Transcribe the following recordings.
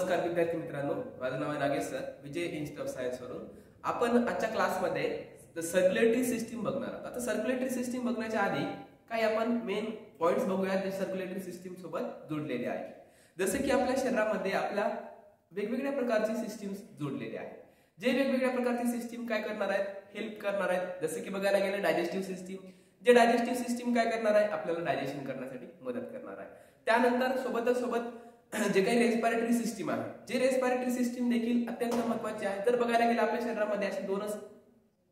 नमस्कार विद्यार्थी मित्रांनो, माझं नाव आहे Nagesh sir, Vijay institute of science वरून. आपण आजच्या क्लासमध्ये सर्क्युलेटरी सिस्टीम बघणार आहोत. आता सर्क्युलेटरी सिस्टीम बघण्याच्या आधी काही आपण मेन पॉइंट्स बघूया जे सर्क्युलेटरी सिस्टीम सोबत जोडलेले आहेत. जसे की आपल्या शरीरामध्ये आपल्या वेगवेगळ्या प्रकारची सिस्टीम्स जोडलेले आहेत. जे वेगवेगळ्या प्रकारची सिस्टीम काय करणार आहेत, हेल्प करणार आहेत. जसे की बघायला गेलं डायजेस्टिव्ह सिस्टीम, जे डायजेस्टिव्ह सिस्टीम काय करणार आहे, आपल्याला डायजेशन करण्यासाठी मदत करणार आहे. त्यानंतर सोबत जे काही रेस्पिरेटरी सिस्टीम आहे, जे रेस्पिरेटरी सिस्टीम देखील अत्यंत महत्त्वाची आहे. जर बघायला गेलं आपल्या शरीरामध्ये असे दोनच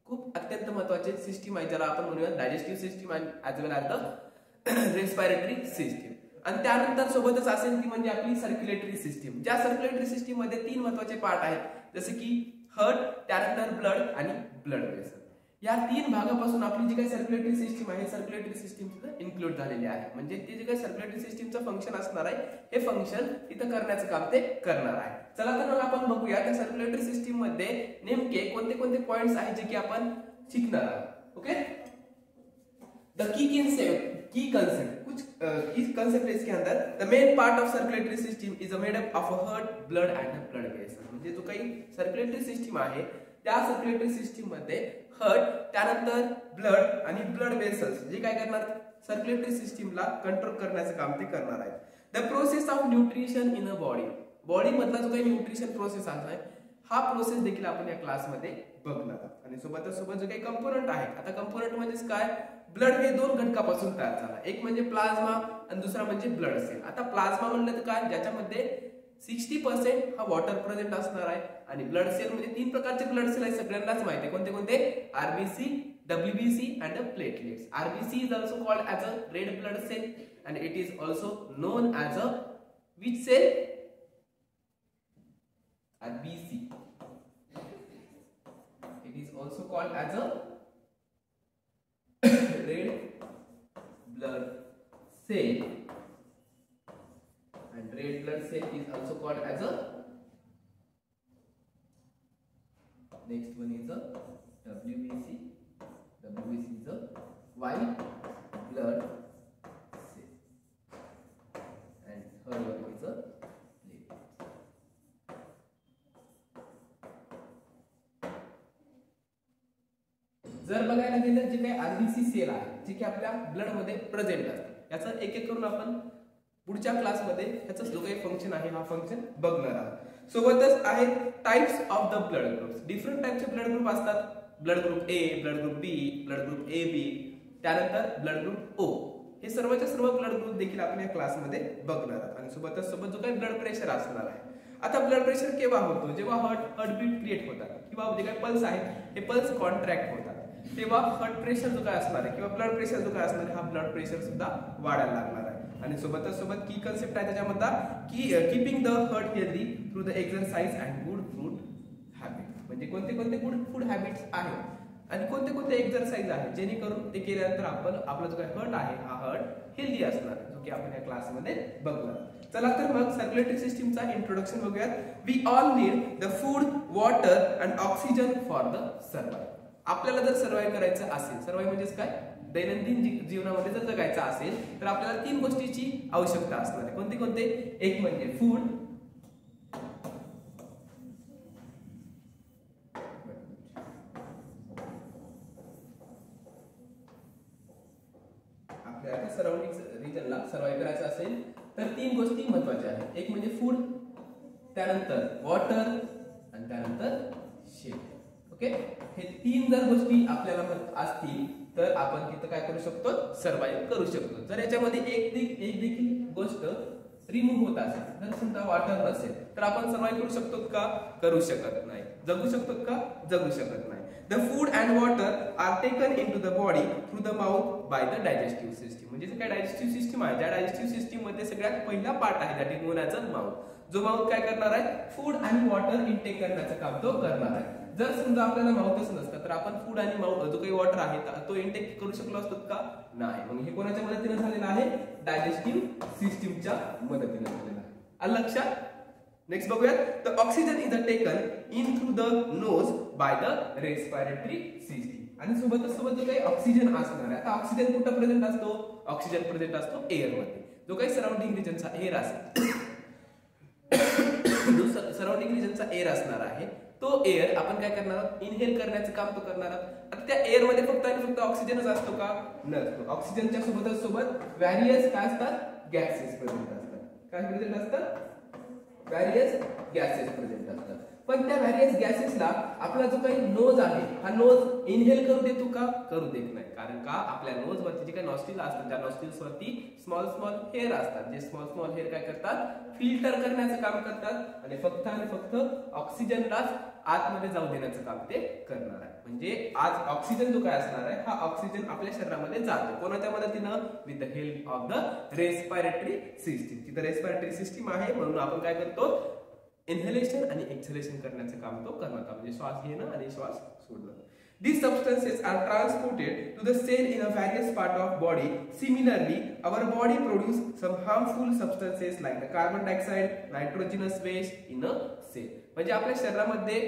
खूप अत्यंत महत्त्वाचे सिस्टीम आहे, ज्याला आपण म्हणूया डायजेस्टिव्ह सिस्टीम आणि as well as the respiratory system. आणि त्यानंतर सोबतच असेल ती म्हणजे आपली सर्क्युलेटरी सिस्टीम. ज्या सर्क्युलेटरी सिस्टीम मध्ये 3 महत्त्वाचे पार्ट आहेत, जसे की हार्ट, त्यानंतर ब्लड आणि ब्लड वेसल. या 3 भागापासून आपली जी काही सर्क्युलेटरी सिस्टीम आहे, सर्क्युलेटरी सिस्टीम इन्क्लूड झालेली आहे. म्हणजे ते जे काही सर्क्युलेटरी सिस्टीमचं फंक्शन असणार आहे, हे फंक्शन इथं करण्याचं काम ते करणार आहे. चला तर मग आपण बघूया त्या सर्क्युलेटरी सिस्टीम मध्ये नेमके कोणते कोणते पॉइंट्स आहेत जे की आपण शिकणार आहोत. ओके, द की concept कुछ की concept इसके अंदर the main part of circulatory system is made up of a heart, blood and a blood vessel. म्हणजे जो काही सर्क्युलेटरी सिस्टीम आहे त्या सर्क्युलेटरी सिस्टीम मध्ये हार्ट, त्यानंतर ब्लड आणि ब्लड वेसल्स जे काय करणार, सर्क्युलेटरी सिस्टीमला कंट्रोल करण्याचं काम ते करणार आहेत. The process of nutrition in a body मधला जो काही न्यूट्रिशन प्रोसेस आहे, हा प्रोसेस देखील आपण या क्लासमध्ये बघणार आहोत. आणि सोबत जे काही कंपोनंट आहेत, आता कंपोनंट म्हणजेच काय, ब्लड हे 2 घटकापासून तयार झाला. एक म्हणजे प्लाझ्मा आणि दुसरा म्हणजे ब्लड सेल. आता प्लाझ्मा म्हणलं तर काय, ज्याच्यामध्ये 60% हा वॉटर प्रेझेंट असणार आहे. आणि ब्लड सेल म्हणजे 3 प्रकारचे ब्लड सेल आहेत, सगळ्यांनाच माहिती आहे. कोणते कोणते, RBC, WBC and platelets. RBC is also called as a red blood cell and it is also known as a which cell, RBC. It is also called as a red blood cell, and red blood cell is also called as a, next one is a WBC. WBC is a white blood cell, and third one is a platelet. जर बघायला गेलं जे काही RBC sale आहे, जे की आपल्या blood मध्ये प्रेझेंट असते, याचं एक एक करून आपण पुढच्या क्लासमध्ये याचं जो काही फंक्शन आहे हा फंक्शन बघणार आहोत. सोबतच आहेत types of the blood groups. Different टाइपचे ब्लड ग्रुप असतात. Blood group A, blood group B, blood group A B, त्यानंतर ब्लड ग्रुप ओ. हे सर्वच्या सर्व ब्लड ग्रुप देखील आपण या क्लासमध्ये बघणार आहोत. आणि सोबत जो काही ब्लड प्रेशर असणार आहे. आता ब्लड प्रेशर केव्हा होतो, जेव्हा हार्टबीट क्रिएट होतात किंवा जे काही पल्स आहेत हे पल्स कॉन्ट्रॅक्ट होतात, तेव्हा हार्ट प्रेशर जो काय असणार आहे किंवा ब्लड प्रेशर जो काय असणार आहे, हा ब्लड प्रेशर सुद्धा वाढायला लागणार आहे. आणि सोबत की कन्सेप्ट आहे त्याच्यामध्ये की keeping the heart healthy through the exercise and good food habit. म्हणजे कोणते कोणते गुड फूड हॅबिट्स आहेत आणि कोणते कोणते एक्सरसाइज आहेत जेणेकरून ते केल्यानंतर आपला जो काही हार्ट आहे हा हार्ट हेल्दी असणार आहे, जो की आपण या क्लासमध्ये बघणार. चला तर मग सर्क्युलेटरी सिस्टीमचा इंट्रोडक्शन बघूयात. We all need the food, water and oxygen for the survive. आपल्याला जर सर्वाइव्ह करायचं असेल, सर्वाइव्ह म्हणजेच काय, दैनंदिन जीवनामध्ये जर जगायचं असेल तर आपल्याला 3 गोष्टीची आवश्यकता असणार आहे. कोणते कोणते, एक म्हणजे फूड, आपल्याला सराउंडिंग रिजनला सर्वाइव्ह करायचं असेल तर 3 गोष्टी महत्त्वाच्या आहेत. एक म्हणजे फूड, त्यानंतर वॉटर आणि त्यानंतर शेल्टर. ओके, हे 3 जर गोष्टी आपल्याला असतील तर आपण तिथं काय करू शकतो, सर्वाइव्ह करू शकतो. जर याच्यामध्ये एक देखील गोष्ट रिमूव्ह होत असेल, जर समजा वॉटर नसेल तर आपण सर्वाइव्ह करू शकतो का, करू शकत नाही. जगू शकतो का, जगू शकत नाही. The food and water are taken into the body through the mouth by the digestive system. म्हणजे जे काय डायजेस्टिव्ह सिस्टीम आहे, त्या डायजेस्टिव्ह सिस्टीम मध्ये सगळ्यात पहिला पार्ट आहे that is known as a mouth. जो माउथ काय करणार आहे, फूड आणि वॉटर इनटेक करण्याचं काम तो करणार आहे. जर समजा आपल्याला माउथच नसतं तर आपण फूड आणि जो काही वॉटर आहे तो इनटेक करू शकलो असतो का, नाही. मग हे कोणाच्या मदतीने झालेलं आहे, डायजेस्टिव्ह सिस्टीमच्या मदतीने झालेलं आहे. आलं लक्षात. नेक्स्ट बघूयात. The oxygen is taken in through the nose by the respiratory system. आणि सोबत जो काही ऑक्सिजन असणार आहे, आता ऑक्सिजन कुठं प्रेझेंट असतो, ऑक्सिजन प्रेझेंट असतो एअर मध्ये, जो काही सराउंडिंग रिजनचा एअर असेल. सराउंडिंग रिजनचा एअर असणार आहे तो एअर आपण काय करणार आहोत, इनहेल करण्याचं काम तो करणार आहोत. आता त्या एअर मध्ये फक्त आणि फक्त ऑक्सिजनच असतो का, नसतो. ऑक्सिजनच्या सोबत व्हॅरियस काय असतात, गॅसेस प्रेझेंट असतात. काय प्रेझेंट असतात, व्हॅरियस गॅसेस प्रेझेंट असतात. पण त्या व्हॅरियस गॅसेसला आपला जो काही नोज आहे हा नोज इनहेल करू देतो का, करू देत नाही. कारण का आपल्या नोज वरती जे काही नॉस्ट्रिल असतात त्या नॉस्ट्रिल्स वरती स्मॉल स्मॉल हेअर असतात. जे स्मॉल स्मॉल हेअर काय करतात, फिल्टर करण्याचं काम करतात आणि फक्त ऑक्सिजनलाच आतमध्ये जाऊ देण्याचं काम ते करणार आहे. म्हणजे आज ऑक्सिजन जो काय असणार आहे हा ऑक्सिजन आपल्या शरीरामध्ये जातो कोणाच्या मदतीनं, with the help of the respiratory system. तिथं रेस्पिरेटरी सिस्टीम आहे म्हणून आपण काय करतो, इनहेलेशन आणि एक्सहेलेशन करण्याचं काम तो करणार, म्हणजे श्वास घेणं आणि श्वास सोडणं. These substances are transported to the cell in a various part of body. Similarly, our body produce some harmful substances like the carbon dioxide, nitrogenous waste in a cell. म्हणजे आपल्या शरीरामध्ये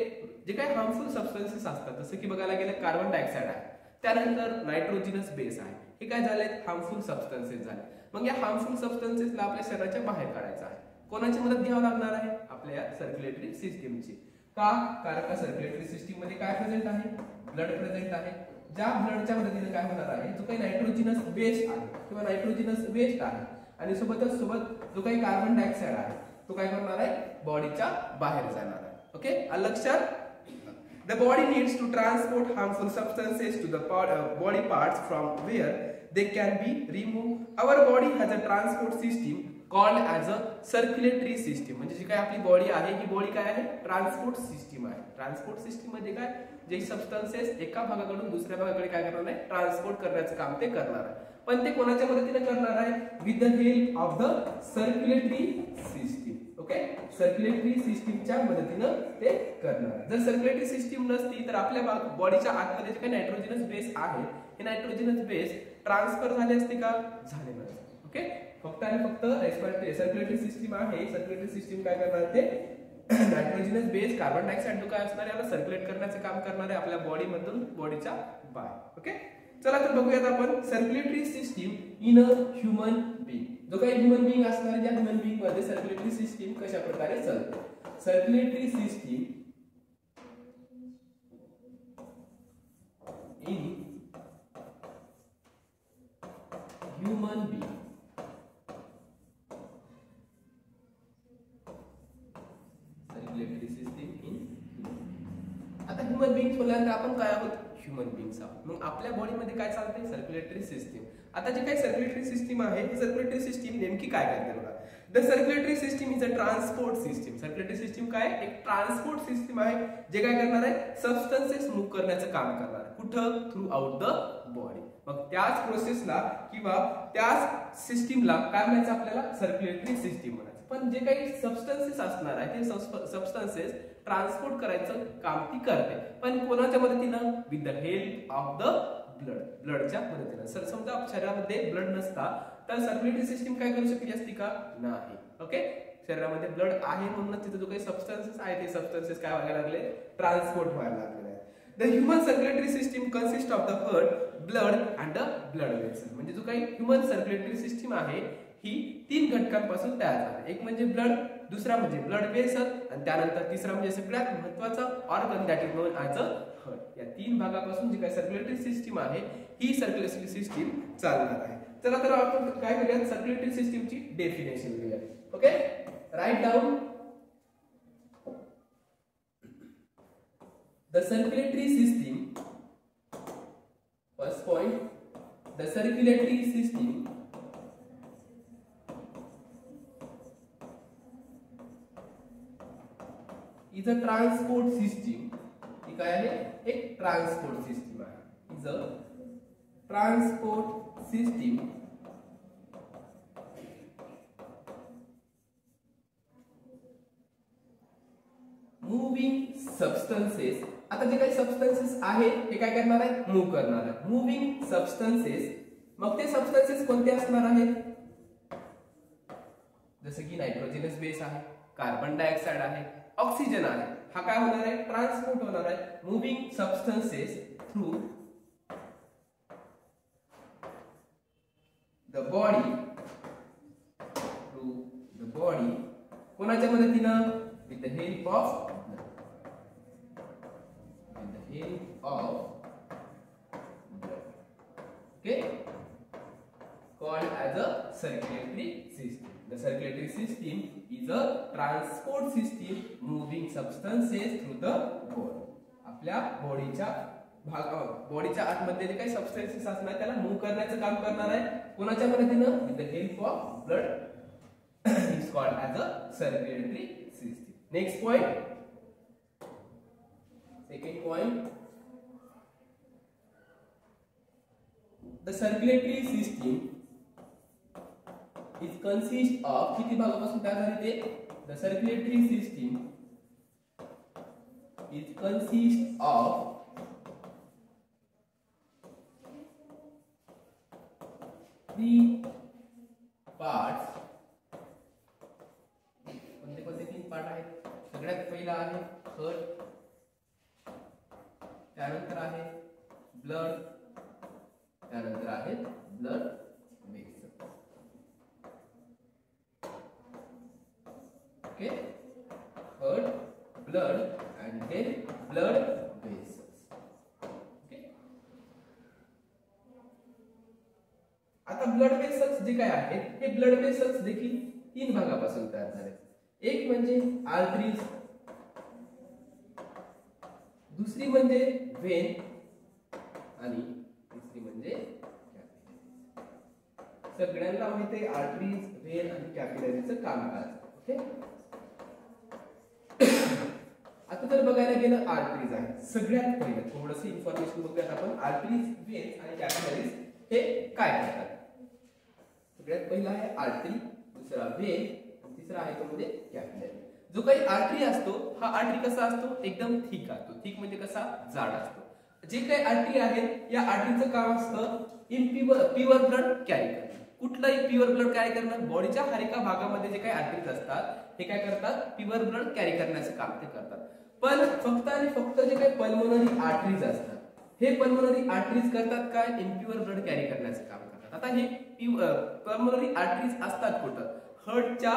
जे काही हार्मफुल सबस्टन्सेस असतात जसं की बघायला गेलं कार्बन डायऑक्साइड आहे, त्यानंतर नायट्रोजिनस बेस आहे, हे काय झाले, हार्मफुल सबस्टन्सेस झाले. मग या हार्मफुल सबस्टन्सेसला आपल्या शरीराच्या बाहेर काढायचं आहे. कोणाची मदत घ्यावी लागणार आहे, आपल्या सर्क्युलेटरी सिस्टीमची. का, कारण का सर्क्युलेटरी सिस्टीम मध्ये काय प्रेझेंट आहे, ब्लड प्रेझेंट आहे. ज्या ब्लडच्या मदतीने काय होणार आहे, जो काही नायट्रोजिनस बेस आहे किंवा नायट्रोजिनस वेस्ट आहे आणि सोबत जो काही कार्बन डायऑक्साइड आहे तो काय करणार आहे, बॉडीच्या बाहेर जाणार आहे. ओके, लक्षात. The body needs to transport harmful substances to the body parts from where they can be removed. Our body has a transport system called as a circulatory system. म्हणजे जी काय आपली बॉडी आहे ही बॉडी काय आहे, transport system आहे. Transport system मध्ये काय, जे सबस्टन्सेस एका भागाकडून दुसऱ्या भागाकडे काय करणार आहे, ट्रान्सपोर्ट करण्याचं काम ते करणार आहे. पण ते कोणाच्या मदतीने करणार आहे, with the help of the circulatory system. Okay, circulatory सिस्टीमच्या मदतीनं ते करणार आहे. जर सर्क्युलेटरी सिस्टीम नसती तर आपल्या बॉडीच्या आतमध्ये जे काही नायट्रोजिनस बेस आहे हे नायट्रोजिनस बेस ट्रान्सफर झाले असते का, झाले नसते. ओके, फक्त आणि फक्त रेस्पिरेटरी सर्क्युलेटरी सिस्टीम आहे. सर्क्युलेटरी सिस्टीम काय करणार, ते नायट्रोजिनस बेस कार्बन डायऑक्साइड जो काय असणार याला सर्क्युलेट करण्याचं काम करणार आहे आपल्या बॉडी मधून बॉडीच्या बाहेर. ओके, चला तर बघूयात आपण circulatory system in a human being. जो काही ह्यूमन बीइंग असणार आहे, ज्या ह्यूमन बीइंग मध्ये सर्क्युलेटरी सिस्टीम कशा प्रकारे चालते. Circulatory system in human being. Circulatory system in, आता ह्यूमन बीइंग बोलल्यानंतर आपण काय आहोत, ह्यूमन बीइंग्स आहोत. मग आपल्या बॉडीमध्ये काय चालते, सर्क्युलेटरी सिस्टीम. आता जे काही सर्क्युलेटरी सिस्टीम आहे ही सर्क्युलेटरी सिस्टीम नेमकी काय करते बघा. The circulatory system is a transport system. Circulatory system काय, एक ट्रान्सपोर्ट सिस्टीम आहे जे काय करणार आहे, सबस्टन्सेस मूव्ह करण्याचं काम करणार आहे. कुठं, थ्रू आउट द बॉडी. मग त्याच प्रोसेसला किंवा त्याच सिस्टीमला काय म्हणायचं आपल्याला, सर्क्युलेटरी सिस्टीम म्हणायचं. पण जे काही सबस्टन्सेस असणार आहे ते सबस्टन्सेस ट्रान्सपोर्ट करायचं काम ती करते. पण कोणाच्या मदतीनं, with the help of the blood. ब्लडच्या मदतीनं. सर समजा शरीरामध्ये ब्लड नसता तर सर्क्युलेटरी सिस्टीम काय करू शकली असती का, नाही. ओके, शरीरामध्ये ब्लड आहे म्हणून तिथे जो काही सबस्टन्सेस आहे ते सबस्टन्सेस काय व्हायला लागले, ट्रान्सपोर्ट व्हायला लागले. The human circulatory system consist of the heart, blood and the blood vessel. म्हणजे जो काही ह्युमन सर्क्युलेटरी सिस्टीम आहे ही 3 घटकांपासून तयार झाली. एक म्हणजे ब्लड, दुसरा म्हणजे ब्लड वेसल आणि त्यानंतर तिसरा म्हणजे सगळ्यात महत्त्वाचा organ that is known as a heart. या 3 भागापासून जी काही सर्क्युलेटरी सिस्टीम आहे ही सर्क्युलेटरी सिस्टीम चालणार आहे. चला तर आपण काय करूया, सर्क्युलेटरी सिस्टीमची डेफिनेशन घेऊया. Okay, right down. The circulatory system, first point, the circulatory system is a transport system. ही काय आहे, एक ट्रान्सपोर्ट सिस्टीम आहे. Is a transport system moving substances. आता जे काही सबस्टन्सेस आहे हे काय करणार आहे, मूव्ह करणार आहे. Moving substances. मग ते सबस्टन्सेस कोणते असणार आहेत, जसे की नायट्रोजिनस बेस आहे, कार्बन डायऑक्साइड आहे, ऑक्सिजन आहे. हा काय होणार आहे, ट्रान्सपोर्ट होणार आहे. Moving substances through the body, through the body. कोणाच्या मदतीनं, with with the help of blood. Okay, called as a circulatory system. The circulatory system is a transport system moving substances through the body. आपल्या बॉडीच्या आतमध्ये जे काही substances असणार त्याला move करण्याचं काम करणार आहे कोणाच्या मदतीनं with the help of blood is called as a circulatory system. Next point, second point, the circulatory system is consist of किती भागापासून तयार झाली ते? The circulatory system is consist of three parts. कोणते कोणते तीन पार्ट आहेत? सगळ्यात पहिला आहे हार्ट, त्यानंतर आहे ब्लड, त्यानंतर आहे blood vessel. Okay, heart, blood and then blood vessels. Okay, आता ब्लड वेसल्स जे काय आहेत हे ब्लड वेसल्स देखील तीन भागापासून तयार झाले. एक म्हणजे आर्टरीज, दुसरी म्हणजे व्हेन आणि तिसरी म्हणजे कॅपिलरीज. सगळ्यांना माहिती आहे आर्टरीज, व्हेन आणि कॅपिलरीचं कामकाज. ओके, आता जर बघायला गेलं आर्टरीज आहे सगळ्यात पहिलं थोडंसं इन्फॉर्मेशन बघूयात आपण. आर्टरीज, व्हेन्स आणि कॅपिलरीज हे काय करतात? सगळ्यात पहिला आहे आर्टरी, दुसरा व्हेन आणि तिसरा आहे तो म्हणजे कॅपिलरी. जो काही आर्टरी असतो हा आर्टरी कसा असतो? एकदम थिक असतो. थिक म्हणजे कसा? जाड असतो. जे काही आर्टरी आहेत या आर्टरीचं काम असतं प्युअर ब्लड कॅरी करणं. कुठलाही प्युअर ब्लड कॅरी करणं. बॉडीच्या हर एका भागामध्ये जे काही आर्टरीज असतात हे काय करतात? प्युअर ब्लड कॅरी करण्याचं काम ते करतात. पण फक्त आणि फक्त जे काही पल्मोनरी आर्टरीज असतात हे पल्मोनरी आर्टरीज करतात काय? इम्प्युअर ब्लड कॅरी करण्याचं काम करतात. आता हे पल्मोनरी आर्टरीज असतात कुठं? हार्टच्या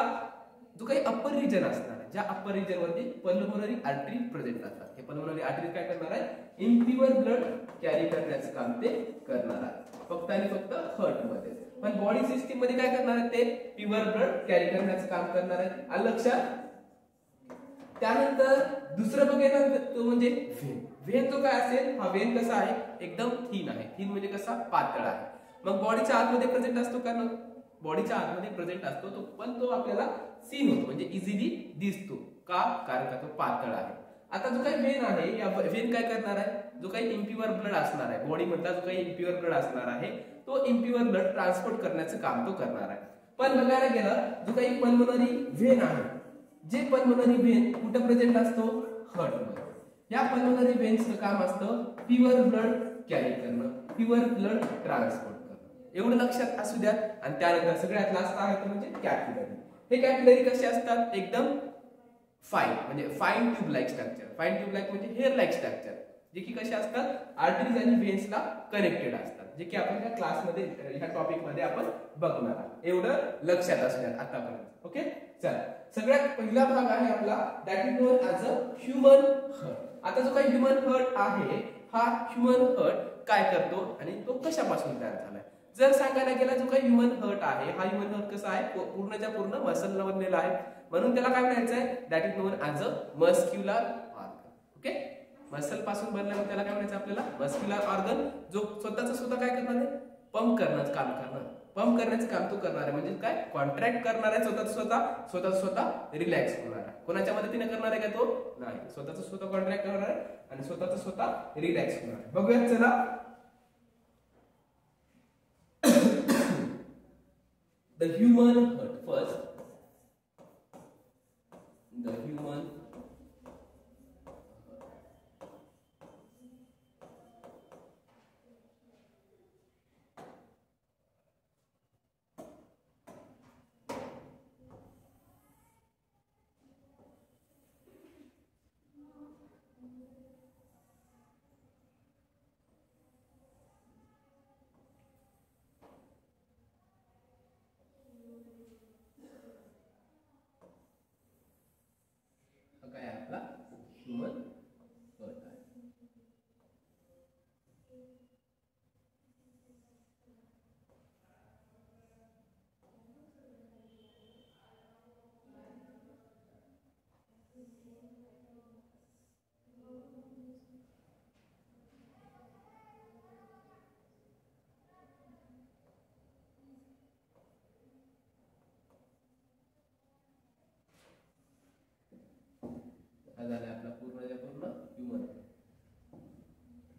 जो काही अप्पर रिजन असणार आहे, ज्या अप्पर रिजन मध्ये पल्मोनरी आर्टरी प्रेझेंट असतात. हे पल्मोनरी आर्टरीज काय करणार आहे? इम्प्युअर ब्लड कॅरी करण्याचं काम ते करणार आहे फक्त आणि फक्त हार्ट मध्ये. पण बॉडी सिस्टीम मध्ये काय करणार आहे? ते प्युअर ब्लड कॅरी करण्याचं काम करणार आहे. आलं लक्षात? त्यानंतर दुसरं बघायला तो म्हणजे व्हेन. व्हेन जो काय असेल हा व्हेन कसा आहे? एकदम थिन आहे. थिन म्हणजे कसा? पातळ आहे. मग बॉडीच्या आतमध्ये प्रेझेंट असतो का? बॉडीच्या आतमध्ये प्रेझेंट असतो तो, पण तो आपल्याला सीन होतो म्हणजे इझिली दिसतो का? कारण का तो पातळ आहे. आता जो काही व्हेन आहे या व्हेन काय करणार आहे? जो काही इम्प्युअर ब्लड असणार आहे बॉडी मधला जो काही इम्प्युअर ब्लड असणार आहे तो इम्प्युअर ब्लड ट्रान्सपोर्ट करण्याचं काम तो करणार आहे. पण बघायला गेलं जो काही पल्मोनरी व्हेन आहे, जे पल्मोनरी व्हेन कुठे प्रेझेंट असतो? हार्ट मध्ये. या पल्मोनरी व्हेन्सचं काम असतं प्युअर ब्लड कॅरी करणं, प्युअर ब्लड ट्रान्सपोर्ट करणं. एवढं लक्षात असू द्या. आणि त्यानंतर सगळ्यात लास्ट आहे तो म्हणजे कॅपिलरी. हे कॅपिलरी कसे असतात? एकदम फाईन म्हणजे fine tube like structure. Fine tube like म्हणजे हेअर लाईक स्ट्रक्चर, जे की कसे असतात? आर्टरीज आणि व्हेन्सला कनेक्टेड असतात, जे की आपण या क्लासमध्ये ह्या टॉपिक मध्ये आपण बघणार आहोत. एवढं लक्षात असू द्या आतापर्यंत. ओके, चला सगळ्यात पहिला भाग आहे आपला that is known as a human heart. आता जो काही ह्यूमन हार्ट आहे हा ह्यूमन हार्ट काय करतो आणि तो कशापासून तयार झालाय? जर सांगायला गेला जो काही ह्यूमन हार्ट आहे हा ह्यूमन हार्ट कसा आहे? पूर्णच्या पूर्ण मसल बनलेला आहे. म्हणून त्याला काय म्हणायचं आहे? That is known as a muscular organ. Okay, muscle पासून बनल्यामुळे त्याला काय म्हणायचं आपल्याला? Muscular organ. जो स्वतः काय करणार आहे? पंप करण्याचं काम करणार. पंप करण्याचं काम तो करणार आहे म्हणजे काय? कॉन्ट्रॅक्ट करणार आहे. स्वतः रिलॅक्स होणार आहे. कोणाच्या मदतीने करणार आहे का तो? नाही, स्वतः कॉन्ट्रॅक्ट करणार आहे आणि स्वतः रिलॅक्स होणार आहे. बघूयात चला. The human heart first. The human human heart आहे. झाला आपला पूर्ण ह्युमन.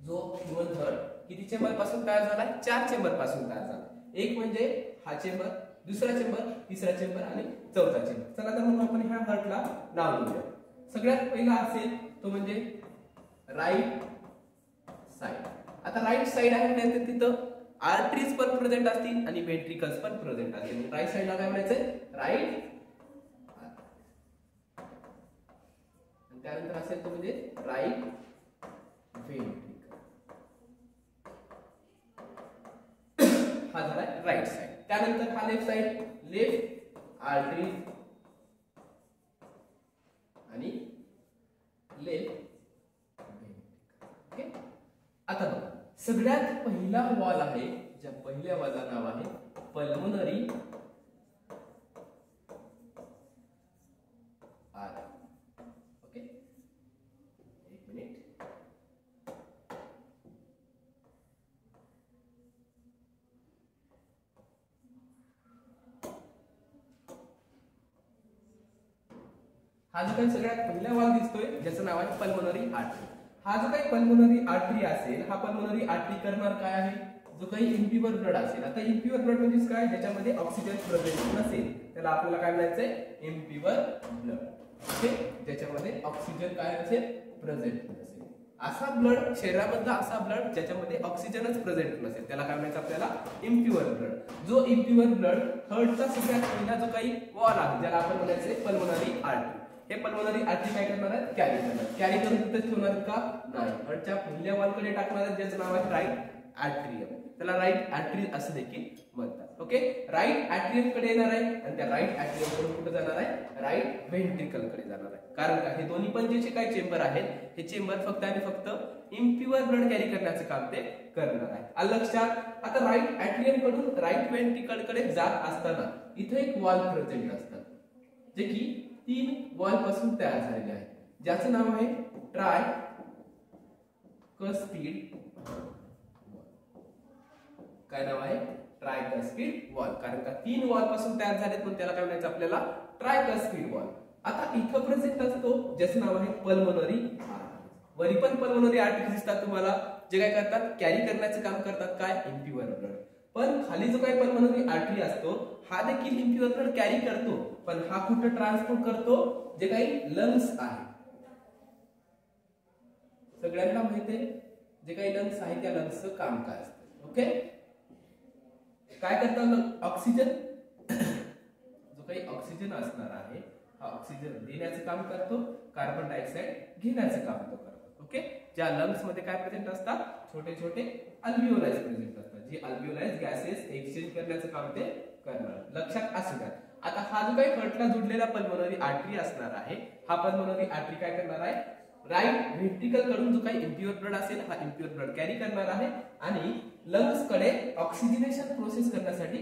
जो ह्युमन हर्ट किती चेंबर पासून तयार झाला? 4 चेंबर पासून तयार झाला. एक म्हणजे हा चेंबर, दुसरा चेंबर, तिसरा चेंबर आणि चौथा चेंबर. चला तर मग आपण ह्या हर्टला नाव देऊया. सगळ्यात पहिला असेल तो म्हणजे राईट साइड. आता राईट साइड आहे म्हणजे तिथं आर्टरीज पण प्रेझेंट असतील आणि वेंट्रिकल्स पण प्रेझेंट असतील. राईट साइडला काय म्हणायचंय? राईट. त्यानंतर असेल तो म्हणजे राईट वेंट्रिकल. हा झाला राईट साइड. त्यानंतर हा लेफ्ट साइड, लेफ्ट आर्टरी आणि लेफ्ट वेंट्रिकल. ओके. आता बघा सगळ्यात पहिला वॉल आहे, ज्या पहिल्या वॉलला नाव आहे पल्मोनरी हा जो काही सगळ्यात पहिला वॉल दिसतोय ज्याचं नाव आहे पल्मोनरी आर्टरी. हा जो काही पल्मोनरी आर्टरी असेल, हा पल्मोनरी आर्टरी करणार काय आहे? जो काही इम्प्युअर ब्लड असेल. आता इम्प्युअर ब्लड म्हणजे काय? ज्याच्यामध्ये ऑक्सिजन प्रेझेंट नसेल त्याला आपल्याला काय म्हणायचंय? Impure blood. ओके. ज्याच्यामध्ये ऑक्सिजन काय नसेल? प्रेझेंट नसेल. असा ब्लड, शरीरामधला असा ब्लड ज्याच्यामध्ये ऑक्सिजनच प्रेझेंट नसेल त्याला काय म्हणायचं आपल्याला? Impure blood. जो इम्प्युअर ब्लड हर्टचा सगळ्यात पहिला जो काही वॉल आहे ज्याला आपण म्हणायचंय पल्मोनरी आर्टरी. हे पल्मोनरी आर्टरी काय करणार आहेत? कॅरी करणार. कॅरी करून तिथेच ठेवणार का? नाही. हर्टच्या पहिल्या वॉलकडे टाकणार आहेत ज्याचं नाव आहे राईट आर्टरियम. त्याला राईट आर्टरी असं देखील म्हणतात. ओके. राईट आर्टरियम कडे येणार आहे आणि त्या राईट आर्टरियम कडून कुठे जाणार आहे? राईट वेंट्रिकल कडे जाणार आहे. कारण का? हे दोन्ही पण जे काही चेंबर आहेत हे चेंबर फक्त आणि फक्त इम्प्युअर ब्लड कॅरी करण्याचं काम ते करणार आहे. आलं लक्षात? आता राईट आर्टरियम कडून राईट वेंट्रिकल कडे जात असताना इथे एक वॉल प्रेझेंट असतात जे की 3 वॉल पासून तयार झालेले आहे, ज्याचं नाव आहे ट्राय कस्पिड. काय नाव आहे? Try cuspid wall. कारण का 3 वॉल पासून तयार झालेत म्हणून त्याला काय म्हणायचं आपल्याला? Try cuspid wall. आता इथं प्रेझेंट असतो ज्याचं नाव आहे पल्मोनरी आर्टरी. वरी पण पल्मोनरी आर्टरी दिसतात तुम्हाला, जे काय करतात? कॅरी करण्याचं काम करतात. काय? Impure blood. पण खाली जो काही पल्मोनरी आर्टरी असतो हा देखील इम्प्युअर ब्लड कॅरी करतो, पण हा कुठे ट्रान्सपोर्ट करतो? जे काही लंग्स आहे. सगळ्यांना माहिती आहे जे काही लंग्स आहे त्या लंग्सचं काम काय असतं. ओके. काय करतात? ऑक्सिजन जो काही ऑक्सिजन असणार आहे हा ऑक्सिजन देण्याचं काम करतो, कार्बन डायऑक्साइड घेण्याचं काम तो करतो. ओके. ज्या लंग्स मध्ये काय प्रेझेंट असतात? छोटे छोटे अल्व्हिओलाइज प्रेझेंट असतात, जी अल्व्हिओलाइज गॅसेस एक्सचेंज करण्याचं काम ते करणार. लक्षात असू द्या. आता हा जो काही हर्टला जोडलेला पल्मोनरी आर्टरी असणार आहे हा पल्मोनरी आर्टरी काय करणार आहे? राईट व्हेंट्रिकल कडून जो काही इम्प्युअर ब्लड असेल हा इम्प्युअर ब्लड कॅरी करणार आहे आणि लंग्स कडे ऑक्सिजनेशन प्रोसेस करण्यासाठी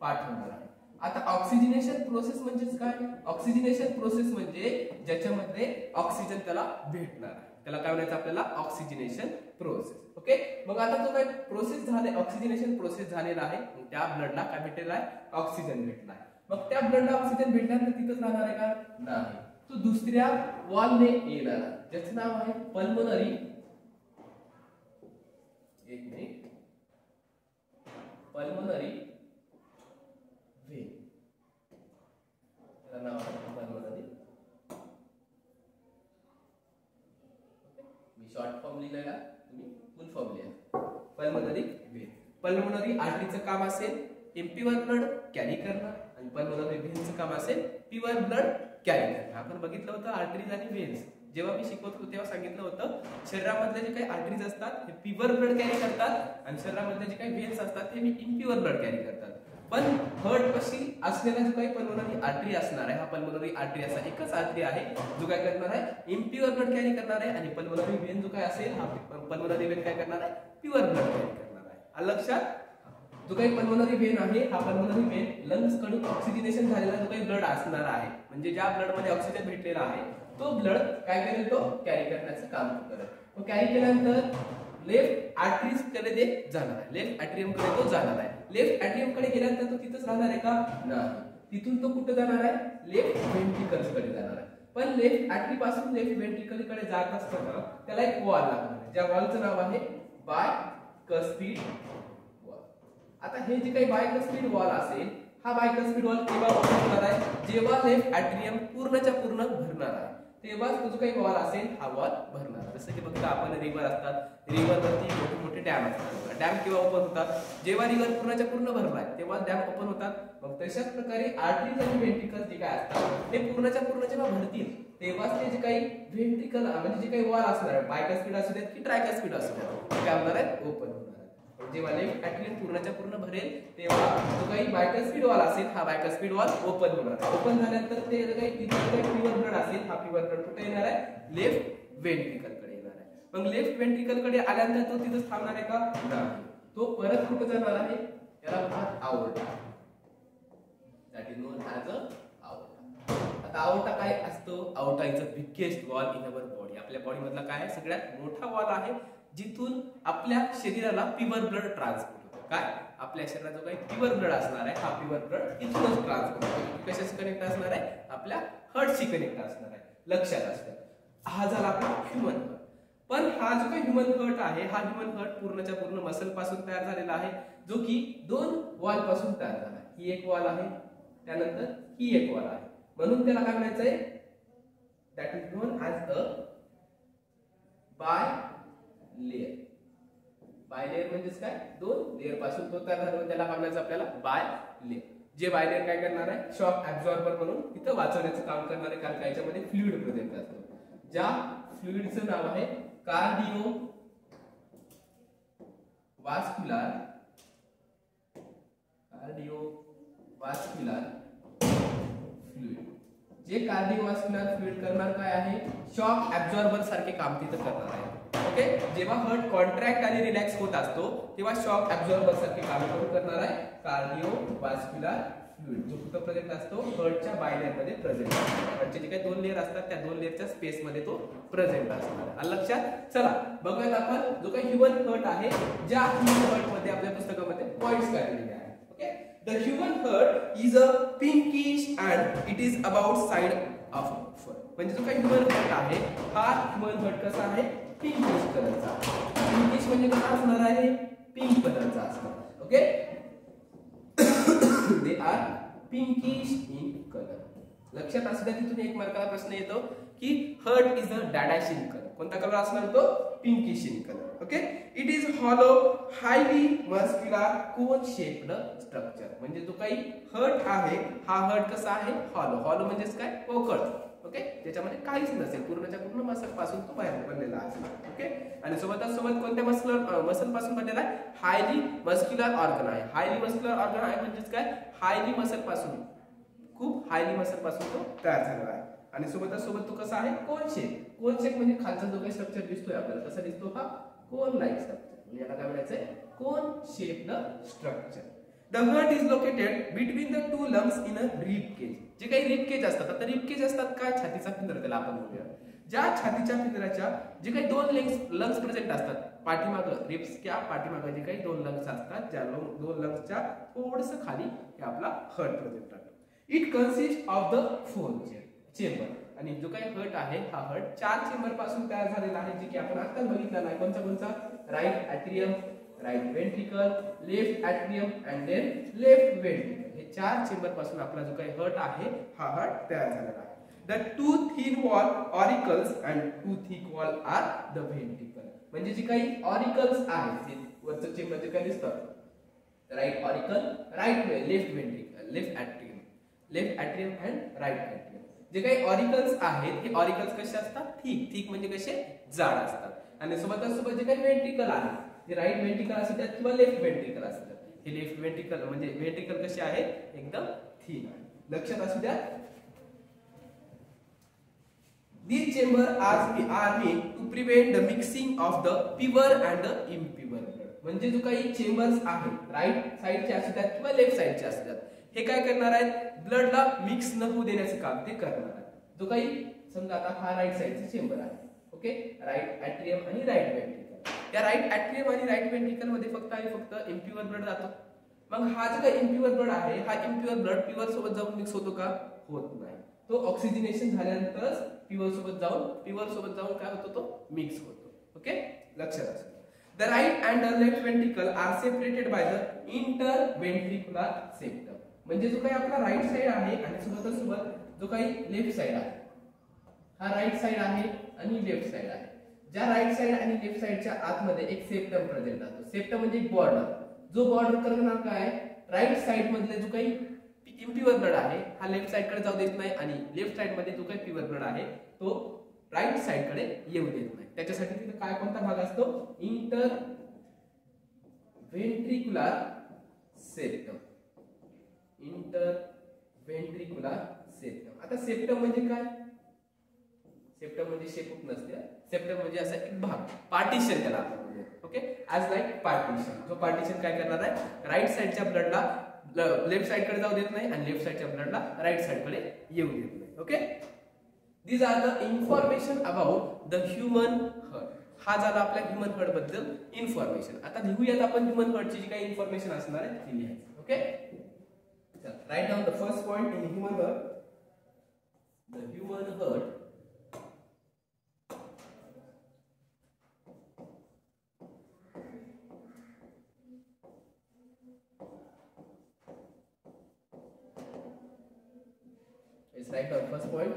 पाठवणार आहे. आता ऑक्सिजनेशन प्रोसेस म्हणजे काय? ऑक्सिजनेशन प्रोसेस म्हणजे ज्याच्यामध्ये ऑक्सिजन त्याला भेटणार आहे त्याला काय म्हणायचं आपल्याला? Oxygenation process. ओके. मग आता जो काही प्रोसेस झाले, ऑक्सिजनेशन प्रोसेस झालेला आहे, त्या ब्लडला काय भेटलेला आहे? ऑक्सिजन भेटला आहे. मग त्या ब्लडला ऑक्सिजन भेटल्यानंतर तिथंच राहणार आहे का? नाही. तो दुसऱ्या वॉलने येणार आहे ज्याचं नाव आहे पल्मोनरी. एक मिनिट. Pulmonary vein. त्याला नाव आहे पल्मोनरी. मी शॉर्ट फॉर्म लिहिलेला, तुम्ही फुल फॉर्म लिहा. Pulmonary vein. पल्मोनरी आर्टरीचं काम असेल इम्प्युअर ब्लड कॅरी करणं आणि पल्मोनरी व्हेनचं काम असेल प्युअर ब्लड कॅरी करणं. आपण बघितलं होतं आर्टरीज आणि व्हेन्स जेव्हा मी शिकवत होतो तेव्हा सांगितलं होतं शरीरामधले जे काही आर्टरीज असतात हे प्युअर ब्लड कॅरी करतात आणि शरीरामधले जे काही व्हेन्स असतात ते इम्प्युअर ब्लड कॅरी करतात. पण हर्ट कशी असलेला जो काही पल्मोनरी आर्टरी असणार आहे, हा पल्मोनरी आर्टरी असा एकच आर्टरी आहे जो काय करणार आहे, इम्प्युअर ब्लड कॅरी करणार आहे, आणि पल्मोनरी व्हेन जो काय असेल हा पल्मोनरी व्हेन काय करणार आहे, प्युअर ब्लड कॅरी करणार आहे. लक्षात, जो काही पल्मोनरी व्हेन आहे हा पल्मोनरी व्हेन लंग्स कडून ऑक्सिजनेशन झालेला जो काही ब्लड असणार आहे, म्हणजे ज्या ब्लड मध्ये ऑक्सिजन भेटलेला आहे तो ब्लड काय करेल, तो कॅरी करण्याचं काम करेल. तो कॅरी केल्यानंतर लेफ्ट आर्टरीज कडे ते जाणार आहे, लेफ्ट अॅट्रियम कडे तो जाणार आहे. लेफ्ट अॅट्रियम कडे गेल्यानंतर तो तिथंच राहणार आहे का, नाही. तिथून तो कुठे जाणार आहे, लेफ्ट व्हेंट्रिकल्स कडे जाणार आहे. पण लेफ्ट अॅट्री पासून लेफ्ट व्हेंट्रिकल कडे जात असताना त्याला एक वॉल लागणार आहे, ज्या वॉलचं नाव आहे बायकस्पिड वॉल. आता हे जे काही बायकस्पिड वॉल असेल, हा बायकस्पिड वॉल केव्हा ओपन होणार आहे, जेव्हा लेफ्ट अॅट्रियम पूर्णच्या पूर्ण भरणार आहे, तेव्हा तो जो काही वॉल असेल हा वॉल भरणार. जसं की फक्त आपण रिव्हर असतात, रिव्हरवरती मोठे मोठे डॅम असतात. डॅम केव्हा ओपन होतात, जेव्हा रिव्हर पूर्णच्या पूर्ण भरलाय तेव्हा डॅम ओपन होतात. मग तशाच प्रकारे आर्टरीज आणि व्हेंट्रिकल्स जे काय असतात ते पूर्णच्या पूर्ण जेव्हा भरतील तेव्हाच ते जे काही व्हेंट्रिकल म्हणजे जे काही वॉल असणार आहे, बायकस्पिड असू द्यात की ट्रायकस्पिड असू द्यात, ते काय होणार आहे, ओपन होणार आहे. जेव्हा लेफ्ट अॅट्रियम पूर्णच्या पूर्ण भरेल तेव्हा जो काही बायकस्पिड वॉल असेल हा बायकस्पिड वॉल ओपन होणार आहे. ओपन झाल्यानंतर ते जे काही प्युअर ब्लड असेल हा प्युअर ब्लड कुठे येणार आहे, लेफ्ट व्हेंट्रिकल कडे येणार आहे. मग लेफ्ट व्हेंट्रिकल कडे आल्यानंतर तो तिथंच थांबणार आहे का, नाही. तो परत कुठे जाणार आहे, याला म्हणतात aorta, that is known as a aorta. आता आओर्टा काय असतो, aorta is a biggest wall in our body. आपल्या बॉडी मधला काय आहे, सगळ्यात मोठा वॉल आहे जिथून आपल्या शरीराला प्युअर ब्लड ट्रान्सपोर्ट होतो. काय, आपल्या शरीरात जो काही प्युअर ब्लड असणार आहे हा प्युअर ब्लड इथूनच ट्रान्सपोर्ट होतो. कशाशी कनेक्ट असणार आहे, आपल्या हार्टशी कनेक्ट असणार आहे. लक्षात असतं, हा झाला आपला ह्युमन हार्ट. पण हा जो काही ह्युमन हार्ट आहे हा ह्युमन हार्ट पूर्णच्या पूर्ण मसल पासून तयार झालेला आहे, जो की दोन वॉल पासून तयार झाला आहे. ही एक वॉल आहे, त्यानंतर ही एक वॉल आहे, म्हणून त्याला काय म्हणायचं आहे, that is known as a by layer. By layer म्हणजेच काय, दोन लेयर पासून तो तयार झाला, त्याला म्हणायचं आपल्याला बाय लेयर. जे बाय लेयर काय करणार आहे, शॉक ऍब्झॉर्बर म्हणून तिथं वाचवण्याचं काम करणार आहे, कारण याच्यामध्ये फ्लुइड प्रेझेंट असतो. ज्या फ्लुइडचं नाव आहे कार्डिओ वास्क्युलर फ्लुइड. जे कार्डिओवास्क्युलर फ्लुइड करणार काय आहे, शॉक ऍब्झॉर्बर सारखे काम तिथं करणार आहे. ओके, जेव्हा हार्ट कॉन्ट्रॅक्ट आणि रिलॅक्स होत असतो तेव्हा शॉक ऍब्झॉर्बर सारखे काम करणार आहे कार्डिओवास्क्युलर फ्लुइड, जो कुठं प्रेझेंट असतो, हार्टच्या बायलेअर मध्ये प्रेझेंट असतो. हार्टचे जे काही दोन लेअर असतात त्या दोन लेअरच्या स्पेस मध्ये तो प्रेझेंट असणार आहे. लक्षात, चला बघूयात आपण जो काही ह्युमन हार्ट आहे, ज्या ह्युमन हार्ट मध्ये आपल्या पुस्तकामध्ये पॉइंट्स काढलेले आहेत. Okay, the human heart is a pinkish and it is about side of fur. म्हणजे जो काही ह्युमन हार्ट आहे हा ह्युमन हार्ट कसा आहे, पिंकिश कलरचा. पिंकिश म्हणजे कसा असणार आहे, पिंक कलरचा असणार. Okay, they are pinkish in colour. लक्षात असू द्या, तिथून एक मार्काला प्रश्न येतो की heart is a dash in colour. कोणता कलर असणार तो, pinkish in colour. Okay, it is hollow highly muscular cone shaped structure. म्हणजे जो काही हार्ट आहे हा हार्ट कसा आहे, हॉलो. हॉलो म्हणजेच काय, पोकळ. ओके, त्याच्यामध्ये काहीच नसेल, पूर्णच्या पूर्ण मसल पासून तो बाहेर बनलेला आहे. ओके, आणि सोबतच सोबत कोणत्या मसल पासून बनलेला आहे, हायली मस्क्युलर ऑर्गन आहे. हायली मस्क्युलर ऑर्गन आहे म्हणजेच काय, हायली मसल पासून, खूप हायली मसल पासून तो तयार झालेला आहे. आणि सोबतच सोबत तो कसा आहे, कोन शेप. कोन शेप म्हणजे खालचा जो काही स्ट्रक्चर दिसतोय आपल्याला कसा दिसतो, हा कोन लाईक स्ट्रक्चर. म्हणजे याला काय म्हणायचंय, cone shaped structure. The heart is located between the two lungs in a rib cage. जे काही रिब केज असतात, आता रिब केज असतात काय, छातीचा पिंजरा त्याला आपण म्हणूया. ज्या छातीच्या पिंजऱ्याच्या जे काही दोन लंग्स प्रेझेंट असतात, पाठीमागं रिब्सच्या पाठीमागं जे काही दोन लंग्स असतात, ज्या दोन लंग्सच्या थोडंसं खाली हे आपला हार्ट प्रेझेंट राहतो. It consist of the 4 chamber. आणि जो काही हार्ट आहे हा हार्ट 4 चेंबर पासून तयार झालेला आहे, जे की आपण आता बघितलेला आहे. कोणता, right atrium, right ventricle, left atrium and then left ventricle. हे 4 चेंबर पासून आपला जो काही हार्ट आहे हा हार्ट तयार झालेला आहे. The 2 thin wall auricles and 2 thick wall are the ventricle. म्हणजे जे काही ऑरिकल्स आहेत, ते वरचं चेंबर जे काही दिसतं, right auricle, right left ventricle, left atrium and right atrium. जे काही ऑरिकल्स आहेत हे ऑरिकल्स कसे असतात, थिक म्हणजे कसे, जाड असतात. आणि सोबत जे काही वेंट्रिकल आहे, राईट वेंट्रिकल असतात किंवा लेफ्ट वेंट्रिकल असतात, हे लेफ्ट व्हेंट्रिकल म्हणजे व्हेंट्रिकल कसे आहे एकदम थिन आहे. लक्षात असू द्या. These chambers are made to prevent the mixing of the pure and the impure blood. म्हणजे जो काही चेंबर्स आहेत राईट साइडचे असू द्यात किंवा लेफ्ट साइडचे असू द्यात, हे काय करणार आहेत ब्लडला मिक्स न होऊ देण्याचे काम ते करणार आहेत. जो काही समजा आता हा राईट साइडचा चेंबर आहे, ओके, राईट ॲट्रियम आणि राईट व्हेंट्रिकल. त्या राईट ॲट्रियम आणि राईट व्हेंट्रिकल मध्ये फक्त इम्प्युअर ब्लड जातो. मग हा जो काही इम्प्युअर ब्लड आहे हा इम्प्युअर ब्लड प्युअर सोबत जाऊन मिक्स होतो का? होत नाही. तो ऑक्सिजनेशन झाल्यानंतरच प्युअर सोबत जाऊन काय होतो तो मिक्स होतो. ओके, लक्षात असू. The right and the left ventricle are separated by the interventricular septum. म्हणजे जो काही आपला राईट साइड आहे आणि सोबत जो काही लेफ्ट साइड आहे, हा राईट साइड आहे आणि लेफ्ट साइड आहे. ज्या राईट साइड आणि लेफ्ट साइडच्या आतमध्ये एक सेप्टम प्रेझेंट असतो. सेप्टम म्हणजे एक बॉर्डर. जो बॉर्डर करणार काय राईट साइड मधले जो काही इम्प्युअर ब्लड आहे हा लेफ्ट साइड कडे जाऊ देत नाही आणि लेफ्ट साइड मध्ये जो काही प्युअर ब्लड आहे तो राईट साइड कडे येऊ देत नाही. त्याच्यासाठी तिथे काय कोणता भाग असतो? Inter ventricular septum. Inter ventricular septum. आता सेप्टम म्हणजे काय? सेप्टम म्हणजे शेपूट नसते. सेप्टम म्हणजे असा एक भाग, पार्टिशन त्याला आपण म्हणूया. Okay, as like partition. जो पार्टिशन काय करणार आहे राईट साइडच्या ब्लडला लेफ्ट साइड कडे जाऊ देत नाही आणि लेफ्ट साइडच्या ब्लडला राईट साइड कडे येऊ देत नाही. Okay, these are the information about the human heart. हा झाला आपल्या ह्युमन हार्ट बद्दल इन्फॉर्मेशन. आता लिहूयात आपण ह्युमन हार्टची जी काही इन्फॉर्मेशन असणार आहे ती लिहायची. Okay, right down the first point in human heart. The human heart is right on first point.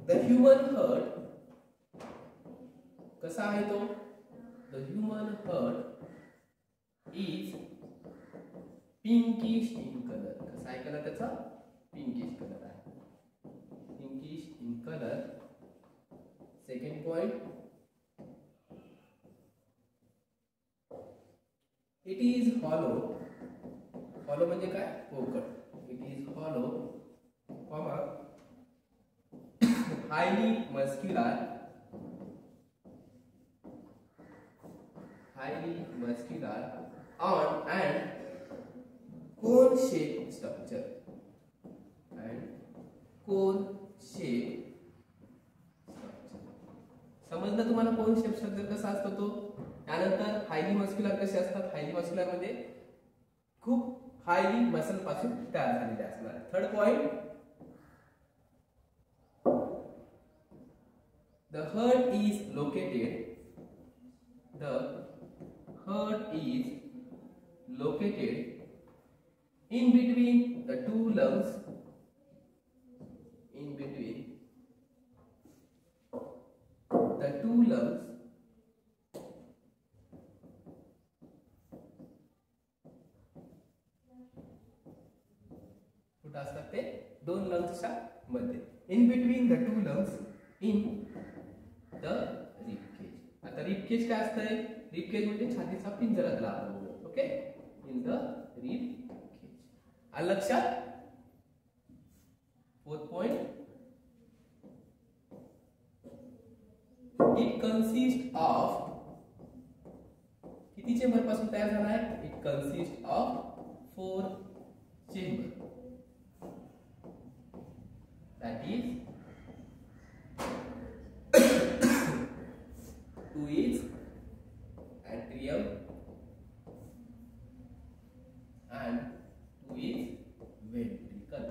The human heart कसा आहे तो? The human heart is pinkish in color. कसा आहे कलर त्याचा? pinkish color आहे. pinkish in color. Second point, it is hollow. hollow म्हणजे काय? पोकळ. It is hollow, comma, highly muscular, on and cone shaped structure. समजलं तुम्हाला कोन शेप स्ट्रक्चर कसा असतो तो? त्यानंतर हायली मस्क्युलर कसे असतात? हायली मस्क्युलर म्हणजे खूप हायली मसल पासून तयार झालेले असणार. Third point, the heart is located in between the two lungs. कुठं असतात ते? दोन लंग्सच्या मध्ये. In between the two lungs in the rib cage. आता रिब केज काय असतंय? रिब केज म्हणजे छातीचा पिंजरा त्याला आपण म्हणतो. Okay, in the rib cage. आलं लक्षात? Fourth point, it consist of किती चेंबर पासून तयार झाला आहे? It consist of 4 chamber. That is 2 is atrium and 2 is ventricle.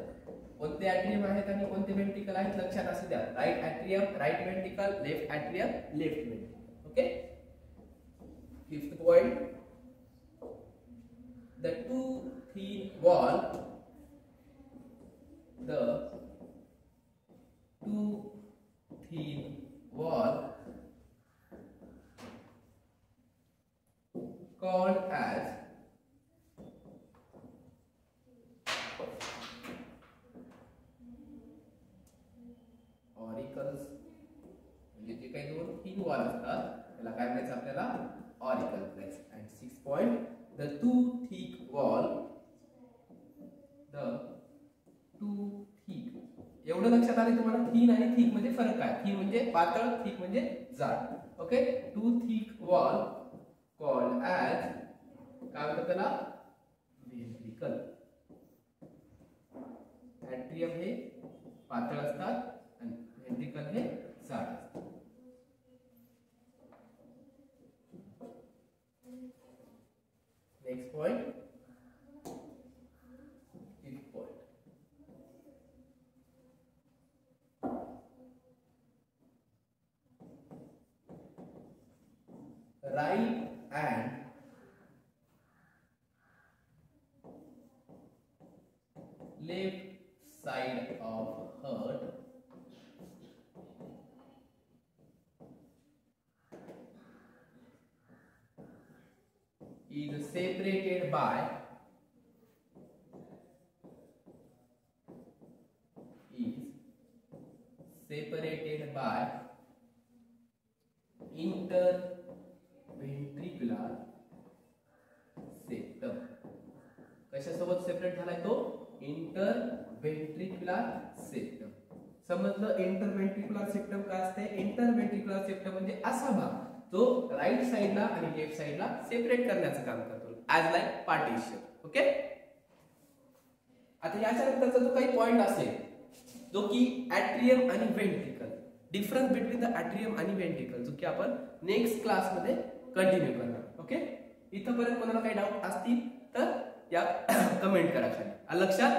कोणते ॲट्रियम आहेत आणि कोणते व्हेंट्रिकल आहेत लक्षात असू द्या. Right atrium, right ventricle, left atrium, left ventricle. Okay, fifth point, the two thin wall called as the two thick wall, the two thick, एवढं लक्षात आलं तुम्हाला? थिन आणि थिक मध्ये फरक काय? थिन म्हणजे पातळ, थिक म्हणजे जाड. Okay, two thick wall called as, काय म्हणतात त्याला? व्हेंट्रिकल. ॲट्रियम हे पातळ असतात आणि व्हेंट्रिकल हे जाड असतात. Next point, fifth point. Right and left side of heart is separated by interventricular septum. कशासोबत सेपरेट झालाय तो? इंटरव्हेंट्रिक्युलर सेप्टम. समजलं इंटरव्हेंट्रिक्युलर सेप्टम काय असते? इंटरव्हेंट्रिक्युलर सेप्टम म्हणजे असा भाग जो राईट साइडला आणि लेफ्ट साइडला सेपरेट करण्याचं काम करतो, ॲज लाईक पार्टिशन. ओके, आता याच्यानंतरचा जो काही पॉइंट असेल जो की ॲट्रियम आणि ventricle, difference between the atrium आणि व्हेंट्रिकल, जो की आपण नेक्स्ट क्लास मध्ये कंटिन्यू करणार. ओके, इथपर्यंत कोणाला काही डाऊट असतील तर या कमेंट करा खाली. लक्षात